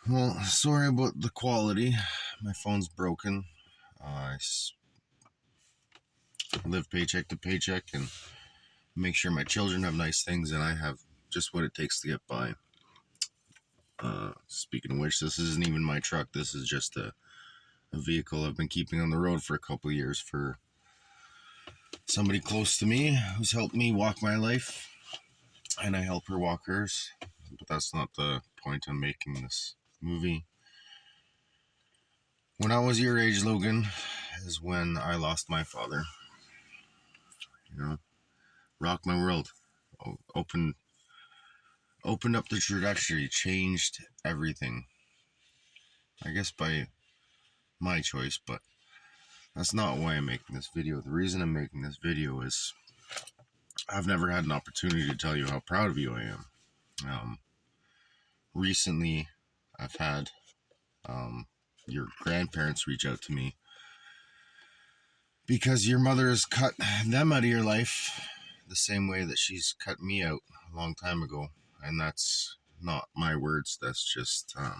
Well, sorry about the quality. My phone's broken. Live paycheck to paycheck and make sure my children have nice things and I have just what it takes to get by. Speaking of which, this isn't even my truck. This is just a vehicle I've been keeping on the road for a couple of years for somebody close to me who's helped me walk my life, and I help her walk hers. But that's not the point I'm making this movie. When I was your age, Logan, is when I lost my father. You know, rocked my world, opened up the trajectory, changed everything. I guess by my choice, but that's not why I'm making this video. The reason I'm making this video is I've never had an opportunity to tell you how proud of you I am. Recently, I've had your grandparents reach out to me because your mother has cut them out of your life the same way that she's cut me out a long time ago. And that's not my words, that's just a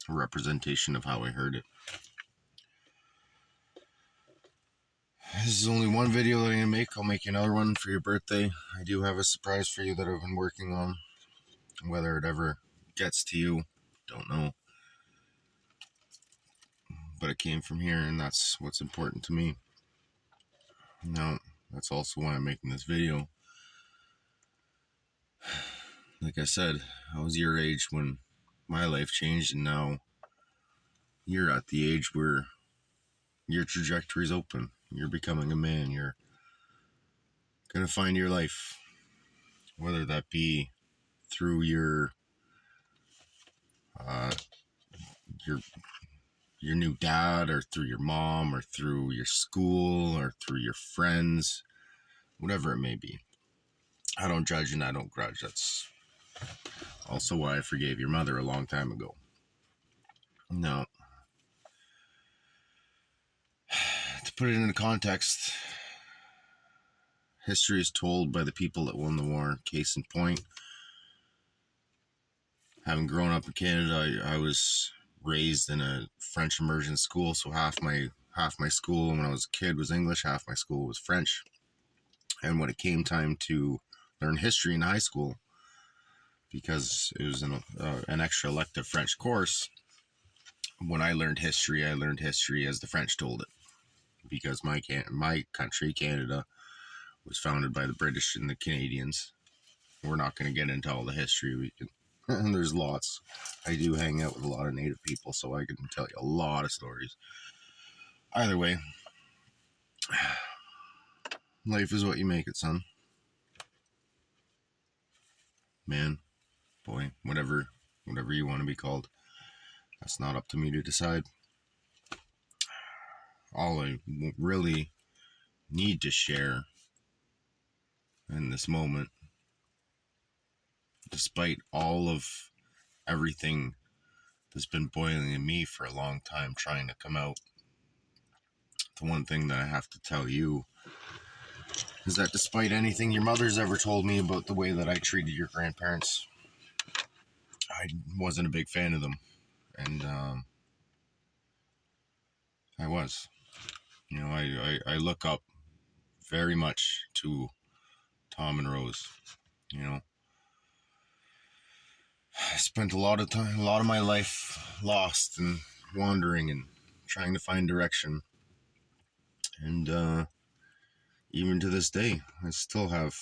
representation of how I heard it. This is only one video that I'm going to make. I'll make another one for your birthday. I do have a surprise for you that I've been working on. Whether it ever gets to you, don't know. But it came from here, and that's what's important to me. Now, that's also why I'm making this video. Like I said, I was your age when my life changed, and now you're at the age where your trajectory's open. You're becoming a man. You're gonna find your life, whether that be through your uh, your your new dad, or through your mom, or through your school, or through your friends, whatever it may be. I don't judge and I don't grudge. That's also why I forgave your mother a long time ago. Now, to put it into context, history is told by the people that won the war. Case in point, having grown up in Canada, I was raised in a French immersion school, so half my school when I was a kid was English, half my school was French. And when it came time to learn history in high school, because it was an extra elective French course, when I learned history as the French told it, because my country, Canada, was founded by the British and the Canadians. We're not going to get into all the history. We can, and there's lots. I do hang out with a lot of Native people, so I can tell you a lot of stories. Either way, life is what you make it, son. Man, boy, whatever you want to be called. That's not up to me to decide. All I really need to share in this moment, despite all of everything that's been boiling in me for a long time trying to come out, the one thing that I have to tell you is that despite anything your mother's ever told me about the way that I treated your grandparents, I wasn't a big fan of them. And I was. You know, I look up very much to Tom and Rose. You know, I spent a lot of my life lost and wandering and trying to find direction. And even to this day, I still have,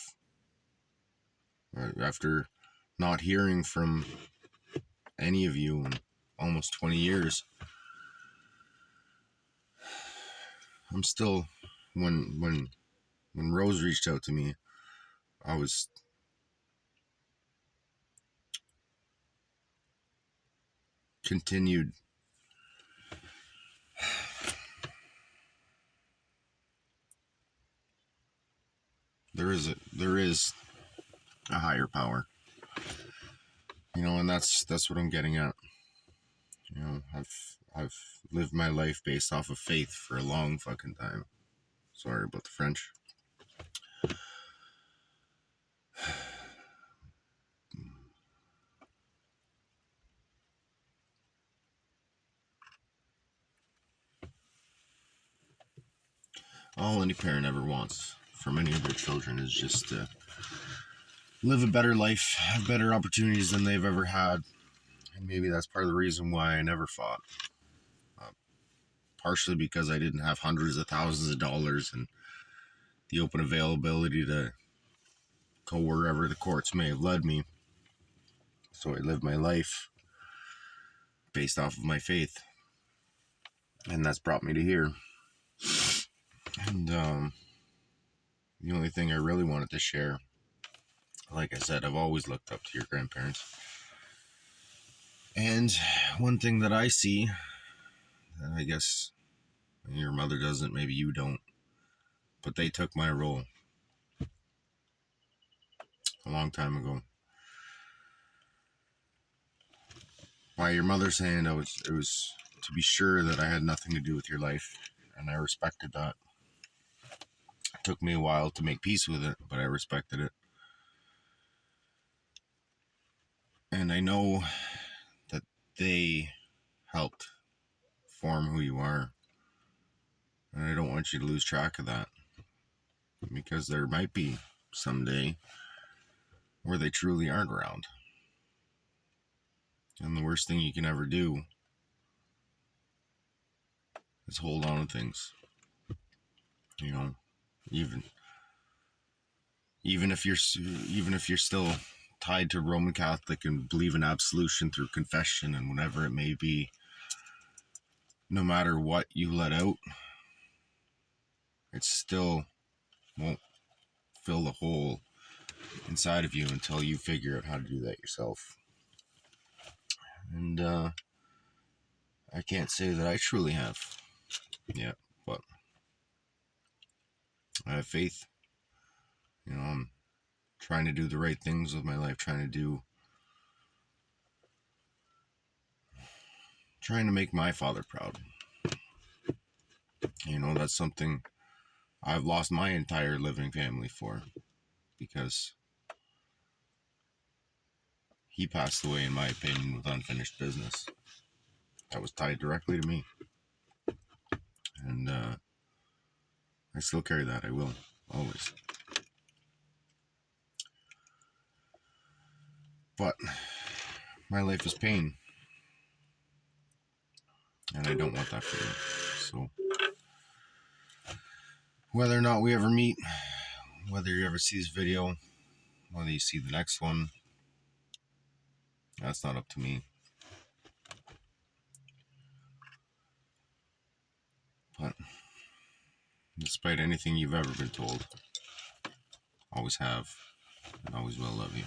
after not hearing from any of you in almost 20 years, I'm still, when Rose reached out to me, I was continued. There is a higher power, you know, and that's what I'm getting at. You know, I've lived my life based off of faith for a long fucking time. Sorry about the French. all any parent ever wants from any of their children is just to live a better life, have better opportunities than they've ever had. And maybe that's part of the reason why I never fought. Partially because I didn't have hundreds of thousands of dollars and the open availability to go wherever the courts may have led me. So I lived my life based off of my faith. And that's brought me to here. And the only thing I really wanted to share, like I said, I've always looked up to your grandparents. And one thing that I see, and I guess your mother doesn't, maybe you don't, but they took my role a long time ago. By your mother's hand, it was to be sure that I had nothing to do with your life, and I respected that. It took me a while to make peace with it, but I respected it. And I know that they helped form who you are, and I don't want you to lose track of that, because there might be someday where they truly aren't around. And the worst thing you can ever do is hold on to things. You know, even if you're still tied to Roman Catholic and believe in absolution through confession and whatever it may be, no matter what you let out, it still won't fill the hole inside of you until you figure out how to do that yourself. And I can't say that I truly have yet, but I have faith. You know, I'm trying to do the right things with my life, trying to make my father proud. You know, that's something I've lost my entire living family for, because he passed away, in my opinion, with unfinished business that was tied directly to me. And I still carry that. I will, always. But my life is pain, and I don't want that for you. So whether or not we ever meet, whether you ever see this video, whether you see the next one, that's not up to me. But despite anything you've ever been told, always have and always will love you.